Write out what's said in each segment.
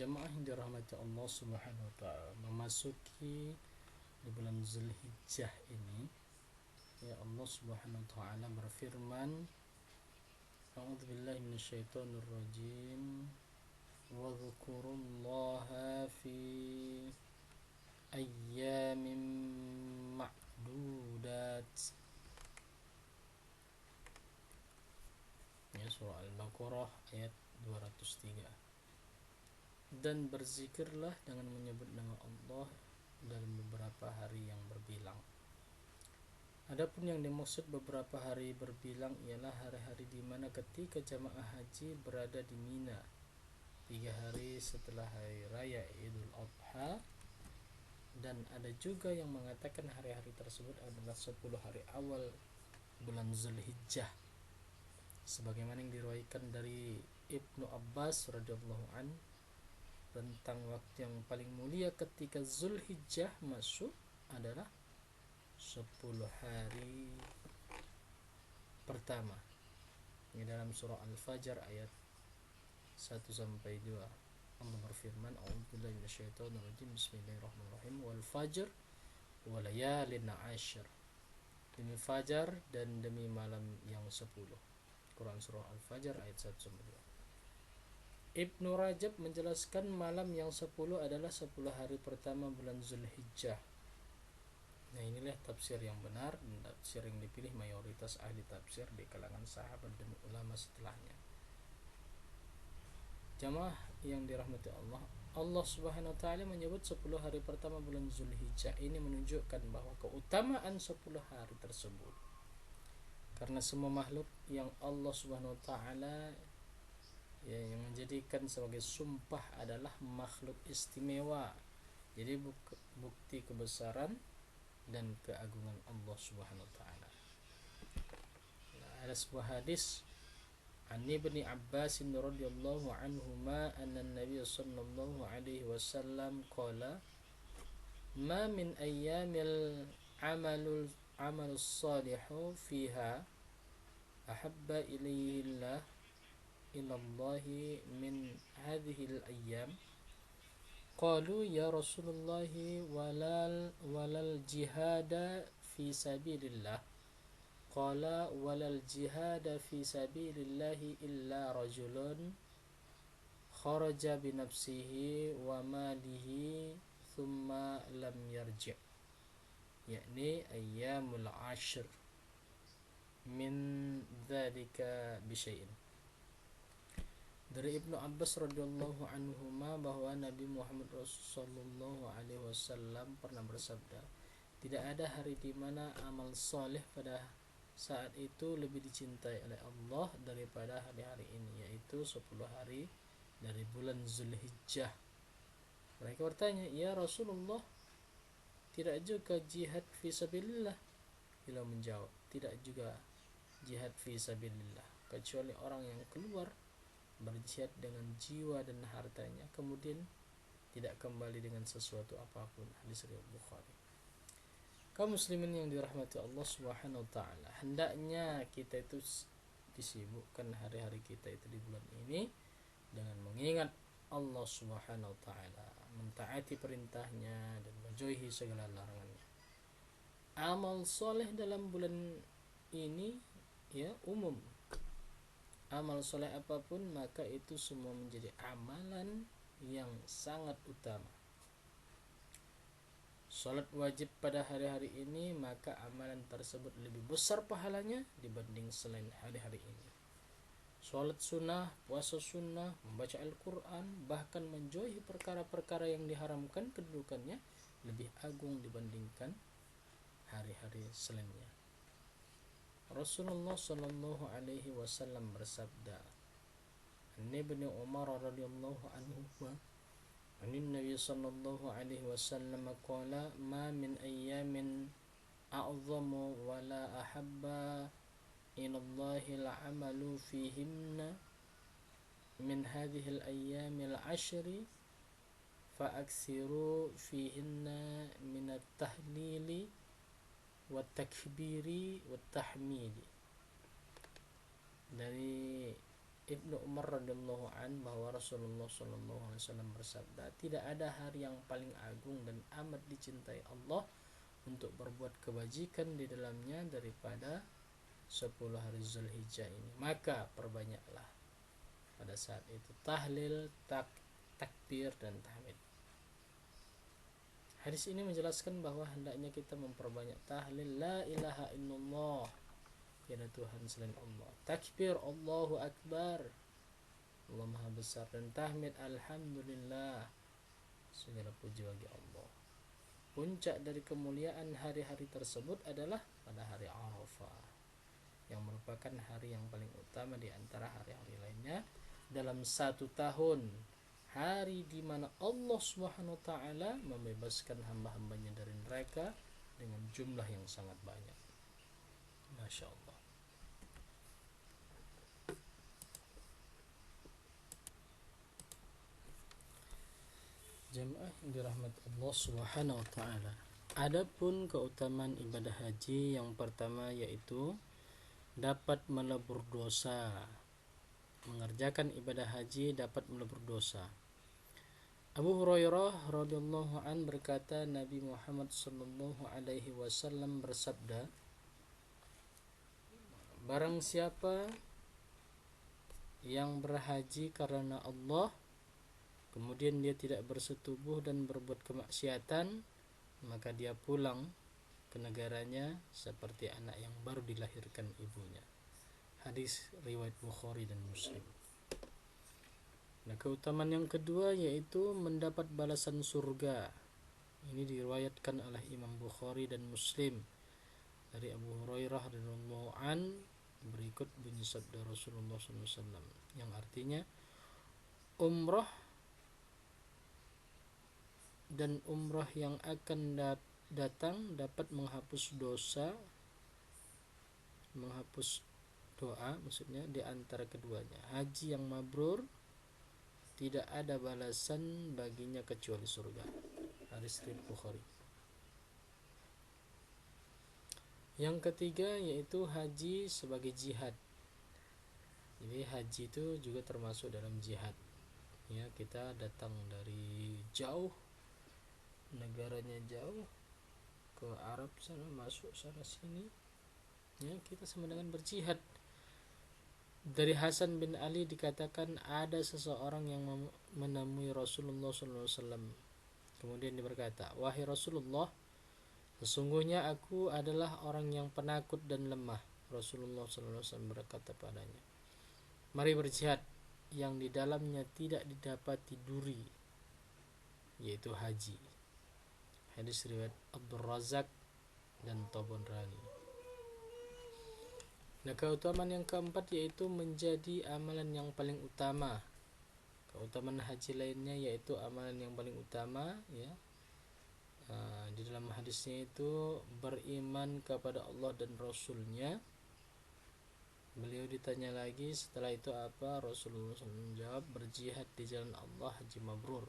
Jemaah yang dirahmati Allah Subhanahu wa taala, memasuki di bulan Zulhijjah ini, ya Allah Subhanahu wa taala berfirman, A'udzubillahi minasyaitonir rajim. Wa dzkurullaha fi ayyamin ma'dudat. Ya, surah Al-Baqarah ayat 203. Dan berzikirlah dengan menyebut nama Allah dalam beberapa hari yang berbilang. Adapun yang dimaksud beberapa hari berbilang ialah hari-hari di mana ketika jamaah haji berada di Mina 3 hari setelah hari raya Idul Adha, dan ada juga yang mengatakan hari-hari tersebut adalah 10 hari awal bulan Zulhijjah, sebagaimana yang diriwayatkan dari Ibnu Abbas radhiyallahu an tentang waktu yang paling mulia ketika Zulhijjah masuk adalah 10 hari pertama. Ini dalam surah Al-Fajr ayat 1 sampai 2. Allah berfirman, A'udzubillahi minasyaitonir rajim. Bismillahirrahmanirrahim. Wal fajr wa layalin 'ashr. Demi fajar dan demi malam yang 10. Quran surah Al-Fajr ayat 1 sampai 2. Ibnu Rajab menjelaskan malam yang 10 adalah 10 hari pertama bulan Zulhijjah. Nah, inilah tafsir yang benar dan tafsir yang dipilih mayoritas ahli tafsir di kalangan sahabat dan ulama setelahnya. Jamaah yang dirahmati Allah, Allah Subhanahu wa taala menyebut 10 hari pertama bulan Zulhijjah ini menunjukkan bahwa keutamaan 10 hari tersebut. Karena semua makhluk yang Allah Subhanahu wa taala yang menjadikan sebagai sumpah adalah makhluk istimewa. Jadi bukti kebesaran dan keagungan Allah Subhanahu wa taala. Ada sebuah hadis an Ibnu Abbas radhiyallahu anhuma anna an-nabiy sallallahu alaihi wasallam qala ma min ayyamil amalus salihu fiha ahabba ilayhi ilallahi min hadhihi al-ayyam. Qalu ya Rasulullah walal jihada fi sabilillah. Qala walal jihada fi sabilillah illa rajulun kharaja bi nafsihi wa malihi thumma lam yarji', yakni ayyamul ashr min dzalika bi syai'in. Dari Ibnu Abbas radhiyallahu anhuma bahwa Nabi Muhammad sallallahu alaihi wasallam pernah bersabda, tidak ada hari di mana amal saleh pada saat itu lebih dicintai oleh Allah daripada hari-hari ini, yaitu 10 hari dari bulan Zulhijjah. Mereka bertanya, ya Rasulullah, tidak juga jihad fi sabilillah? Beliau menjawab, tidak juga jihad fi sabilillah, kecuali orang yang keluar berjihad dengan jiwa dan hartanya, kemudian tidak kembali dengan sesuatu apapun. Hadis riwayat Bukhari. Kaum muslimin yang dirahmati Allah Subhanahu wa taala, hendaknya kita itu disibukkan hari-hari kita itu di bulan ini dengan mengingat Allah Subhanahu wa taala, mentaati perintahnya dan menjauhi segala larangannya. Amal soleh dalam bulan ini ya umum. Amal soleh apapun maka itu semua menjadi amalan yang sangat utama. Salat wajib pada hari-hari ini, maka amalan tersebut lebih besar pahalanya dibanding selain hari-hari ini. Salat sunnah, puasa sunnah, membaca Al-Quran, bahkan menjauhi perkara-perkara yang diharamkan, kedudukannya lebih agung dibandingkan hari-hari selainnya. Rasulullah sallallahu alaihi wasallam bersabda, An Ibnu Umar radhiyallahu anhu an Nabi sallallahu alaihi wasallam qala ma min ayyamin a'zamu wa la ahabba ila Allahi al-'amalu fihinna min hadhihi al-ayyam al-'ashri fa aksiru fihinna min at-tahlili wa takbiri wa tahmidi. Dari Ibnu Umar radhiyallahu an bahwa Rasulullah sallallahu alaihi wasallam bersabda, tidak ada hari yang paling agung dan amat dicintai Allah untuk berbuat kebajikan di dalamnya daripada 10 hari Zulhijjah ini. Maka perbanyaklah pada saat itu tahlil, takbir dan tahmid. Hadis ini menjelaskan bahwa hendaknya kita memperbanyak tahlil la ilaha illallah, tiada Tuhan selain Allah, takbir Allahu Akbar, Allah Maha Besar, dan tahmid alhamdulillah, segala puji bagi Allah. Puncak dari kemuliaan hari-hari tersebut adalah pada hari Arafah, yang merupakan hari yang paling utama di antara hari-hari lainnya dalam satu tahun, hari di mana Allah Subhanahu wa taala membebaskan hamba-hambanya dari neraka dengan jumlah yang sangat banyak. Masya Allah. Jemaah yang dirahmati Allah Subhanahu wa taala. Adapun keutamaan ibadah haji yang pertama yaitu dapat melebur dosa. Mengerjakan ibadah haji dapat melebur dosa. Abu Hurairah radhiyallahu an berkata, Nabi Muhammad sallallahu alaihi wasallam bersabda, barang siapa yang berhaji karena Allah, kemudian dia tidak bersetubuh dan berbuat kemaksiatan, maka dia pulang ke negaranya seperti anak yang baru dilahirkan ibunya. Hadis riwayat Bukhari dan Muslim. Nah, keutamaan yang kedua yaitu mendapat balasan surga. Ini diriwayatkan oleh Imam Bukhari dan Muslim dari Abu Hurairah radhiyallahu an, berikut bunyi sabda Rasulullah SAW yang artinya, umrah dan umrah yang akan datang dapat menghapus dosa, menghapus doa maksudnya di antara keduanya. Haji yang mabrur tidak ada balasan baginya kecuali surga. Hadis riwayat Bukhari. Yang ketiga yaitu haji sebagai jihad. Jadi haji itu juga termasuk dalam jihad. Ya, kita datang dari jauh, negaranya jauh, ke Arab sana, masuk sana sini, ya, kita sama dengan berjihad. Dari Hasan bin Ali dikatakan ada seseorang yang menemui Rasulullah SAW. Kemudian dia berkata, wahai Rasulullah, sesungguhnya aku adalah orang yang penakut dan lemah. Rasulullah SAW berkata padanya, mari berjihad yang di dalamnya tidak didapati duri, yaitu haji. Hadis riwayat Abdul Razak dan Tabarani. Nah, keutamaan yang keempat yaitu menjadi amalan yang paling utama. Keutamaan haji lainnya yaitu amalan yang paling utama, ya. Di dalam hadisnya itu beriman kepada Allah dan Rasulnya. Beliau ditanya lagi setelah itu apa, Rasulullah SAW menjawab, berjihad di jalan Allah, haji mabrur.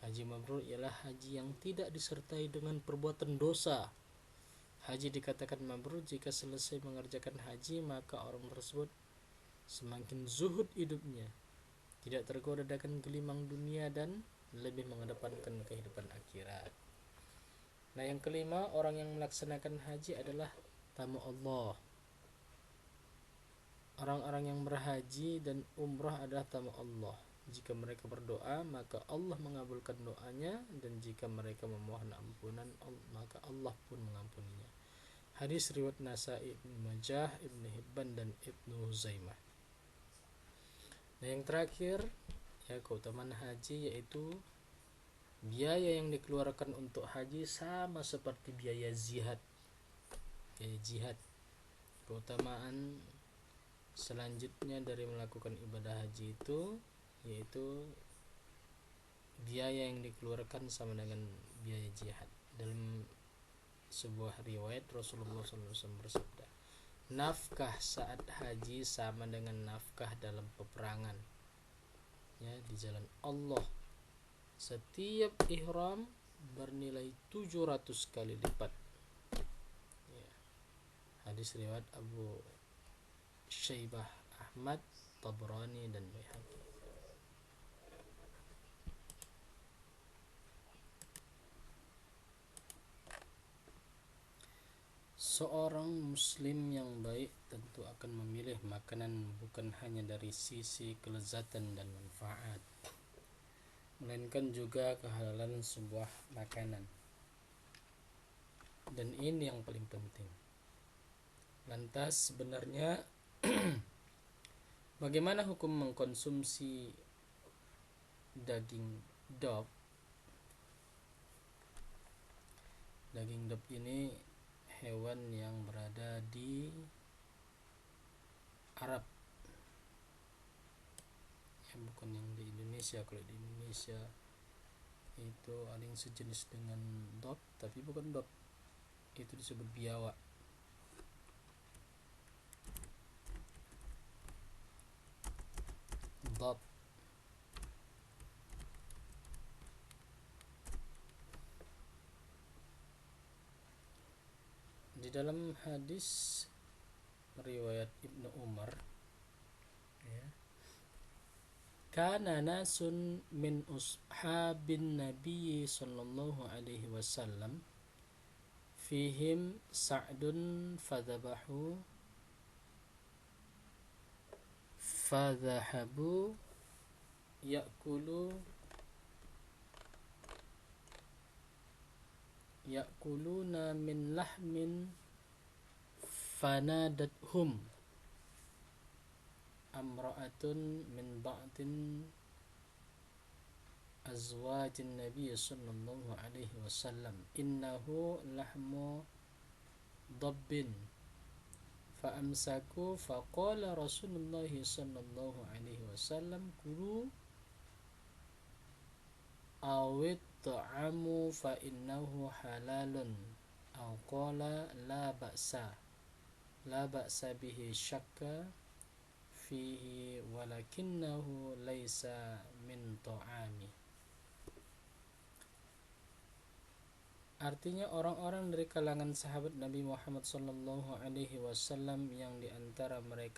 Haji mabrur ialah haji yang tidak disertai dengan perbuatan dosa. Haji dikatakan mabrur jika selesai mengerjakan haji maka orang tersebut semakin zuhud hidupnya, tidak tergoda dengan gelimang dunia dan lebih mengedepankan kehidupan akhirat. Nah, yang kelima, orang yang melaksanakan haji adalah tamu Allah. Orang-orang yang berhaji dan umrah adalah tamu Allah. Jika mereka berdoa, maka Allah mengabulkan doanya, dan jika mereka memohon ampunan, maka Allah pun mengampuninya. Hadis riwayat Nasa'i, Ibnu Majah, Ibnu Hibban dan Ibnu Huzaimah. Nah, yang terakhir, ya, keutamaan haji yaitu biaya yang dikeluarkan untuk haji sama seperti biaya jihad. Jihad. Keutamaan selanjutnya dari melakukan ibadah haji itu yaitu biaya yang dikeluarkan sama dengan biaya jihad. Dalam sebuah riwayat Rasulullah SAW bersabda, nafkah saat haji sama dengan nafkah dalam peperangan, ya, di jalan Allah. Setiap ihram bernilai 700 kali lipat, ya. Hadis riwayat Abu Syaibah Ahmad Tabrani dan Baihaqi. Seorang muslim yang baik tentu akan memilih makanan bukan hanya dari sisi kelezatan dan manfaat, melainkan juga kehalalan sebuah makanan. Dan ini yang paling penting. Lantas sebenarnya bagaimana hukum mengkonsumsi daging dog? Daging dog ini hewan yang berada di Arab, ya, bukan yang di Indonesia. Kalau di Indonesia itu ada yang sejenis dengan dog, tapi bukan dog, itu disebut biawak. Dog. Di dalam hadis riwayat Ibnu Umar, ya, kana nasun min ashabin Nabi sallallahu alaihi wasallam fihim Sa'dun fadhahabu ya'kuluna min lahmin fanadathum amra'atun min ba'din azwajin Nabi sallallahu alaihi wasallam innahu lahmu dabbin fa'amsaku faqala Rasulullah sallallahu alaihi wasallam kulu awit ta'amu fa innahu halalun aw qala la ba'sa bihi syakka fihi walakinnahu laisa min ta'ami. Artinya orang-orang dari kalangan sahabat Nabi Muhammad sallallahu alaihi wasallam yang diantara mereka